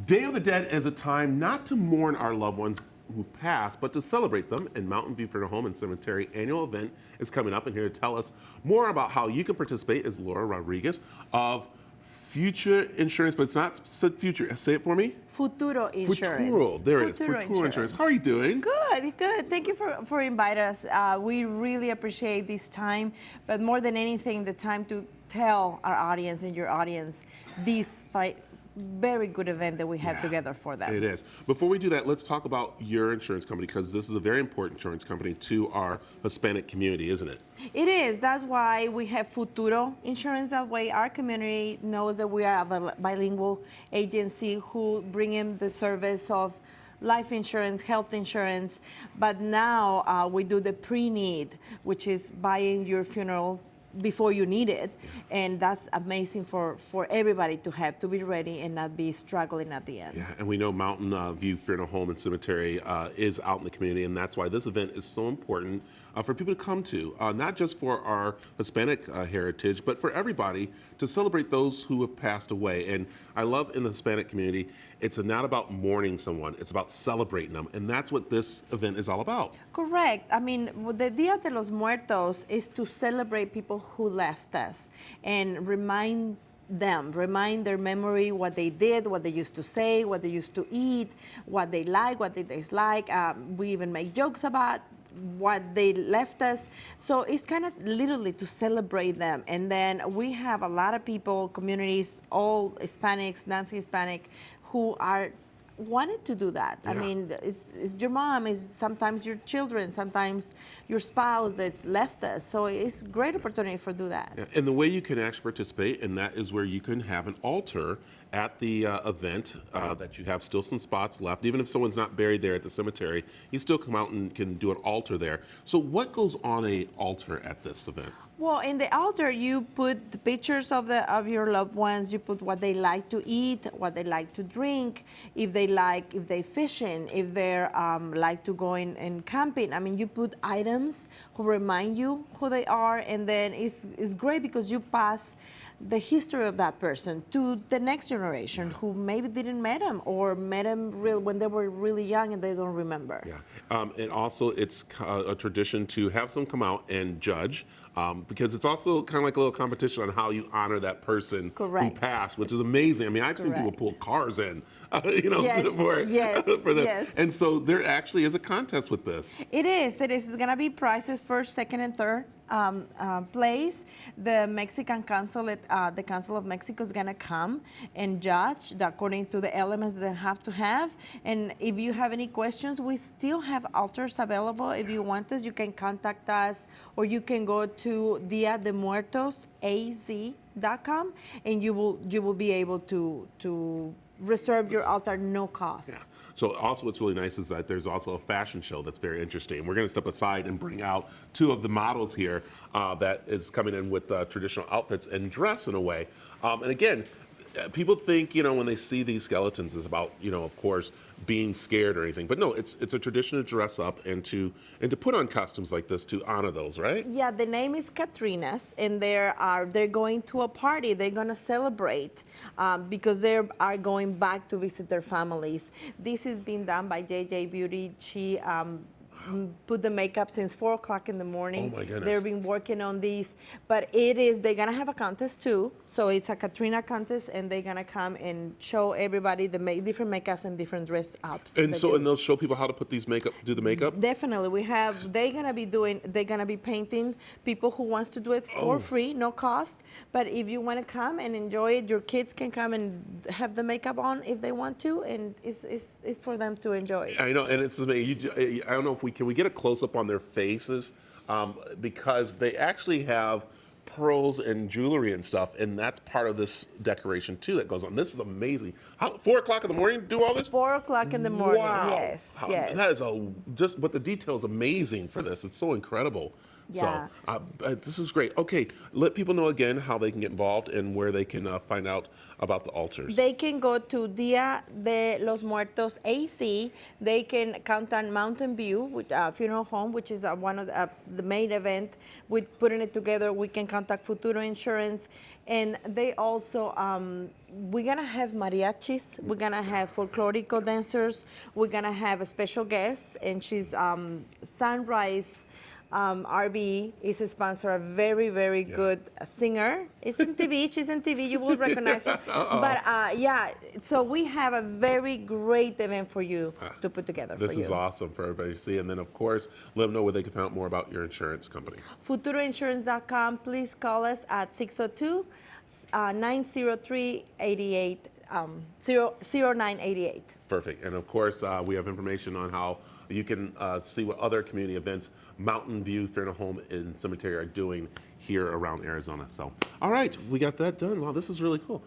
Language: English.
Day of the Dead is a time not to mourn our loved ones who passed, but to celebrate them. And Mountain View Funeral Home and Cemetery annual event is coming up, and here to tell us more about how you can participate is Laura Rodriguez of Futuro Insurance, but it's not said future. Say it for me. Futuro Insurance. Futuro. There it is. Futuro Insurance. How are you doing? Good, good. Thank you for inviting us. We really appreciate this time, but more than anything, the time to tell our audience and your audience this very good event that we have together for them. It is. Before we do that, let's talk about your insurance company, because this is a very important insurance company to our Hispanic community, isn't it? It is. That's why we have Futuro Insurance. That way our community knows that we are a bilingual agency who bring in the service of life insurance, health insurance, but now we do the pre-need, which is buying your funeral before you need it, and that's amazing for everybody to have, to be ready and not be struggling at the end. Yeah, and we know Mountain View Funeral Home and Cemetery is out in the community, and that's why this event is so important for people to come to, not just for our Hispanic heritage, but for everybody to celebrate those who have passed away. And I love in the Hispanic community, it's not about mourning someone, it's about celebrating them, and that's what this event is all about. Correct. I mean, the Dia de los Muertos is to celebrate people who left us and remind their memory, what they did, what they used to say, what they used to eat, what they like, what they dislike. We even make jokes about what they left us. So it's kind of literally to celebrate them. And then we have a lot of people, communities, all Hispanics, non-Hispanic, who are wanted to do that. Yeah. I mean, it's your mom, it's sometimes your children, sometimes your spouse that's left us. So it's a great opportunity for do that. Yeah. And the way you can actually participate, and that is where you can have an altar at the event that you have still some spots left. Even if someone's not buried there at the cemetery, you still come out and can do an altar there. So what goes on a altar at this event? Well, in the altar, you put the pictures of your loved ones. You put what they like to eat, what they like to drink, if they fishing, if they like to go in camping. I mean, you put items who remind you who they are, and then it's great because you pass the history of that person to the next generation who maybe didn't met them or met them when they were really young and they don't remember. Yeah, and also it's a tradition to have someone come out and judge. Because it's also kind of like a little competition on how you honor that person who passed, which is amazing. I mean, I've seen people pull cars in, for this. Yes. And so there actually is a contest with this. It is. It's going to be prizes first, second, and third place. The Mexican consulate, the Council of Mexico is going to come and judge according to the elements that they have to have. And if you have any questions, we still have altars available. If you want us, you can contact us, or you can go to diademuertosaz.com, and you will be able to reserve your altar no cost. Yeah. So also what's really nice is that there's also a fashion show that's very interesting. We're going to step aside and bring out two of the models here that is coming in with traditional outfits and dress in a way. And again, people think, when they see these skeletons, it's about, of course, being scared or anything. But no, it's a tradition to dress up and to put on costumes like this to honor those, right? Yeah, the name is Katrinas, and they're going to a party. They're going to celebrate because they are going back to visit their families. This is being done by JJ Beauty. She put the makeup since 4 o'clock in the morning. Oh my goodness. They've been working on these, but they're gonna have a contest too. So it's a Katrina contest, and they're gonna come and show everybody the different makeups and different dress ups. And they'll show people how to put these do the makeup? Definitely. They're gonna be painting people who wants to do it for free, no cost. But if you wanna come and enjoy it, your kids can come and have the makeup on if they want to, and it's for them to enjoy. I know, and it's amazing. I don't know if can we get a close-up on their faces, because they actually have pearls and jewelry and stuff, and that's part of this decoration too that goes on. This is amazing. 4 o'clock in the morning to do all this? 4 o'clock in the morning. Wow. Yes. That is but the detail is amazing for this. It's so incredible. Yeah. So this is great. Okay, let people know again how they can get involved and where they can find out about the altars. They can go to Dia de los Muertos AC. They can contact Mountain View, which, funeral home, which is one of the main event. With putting it together, we can contact Futuro Insurance, and they also we're gonna have mariachis. We're gonna have folklorico dancers. We're gonna have a special guest, and she's Sunrise. RB is a sponsor, a very, very good singer. It's in TV. She's in TV. You will recognize her. But yeah, so we have a very great event for you to put together. This for is you. awesome for everybody to see. And then, of course, let them know where they can find out more about your insurance company. FuturoInsurance.com. Please call us at 602-903-88. 0988. Perfect. And of course, we have information on how you can see what other community events Mountain View Funeral Home and Cemetery are doing here around Arizona. So, all right, we got that done. Wow, this is really cool.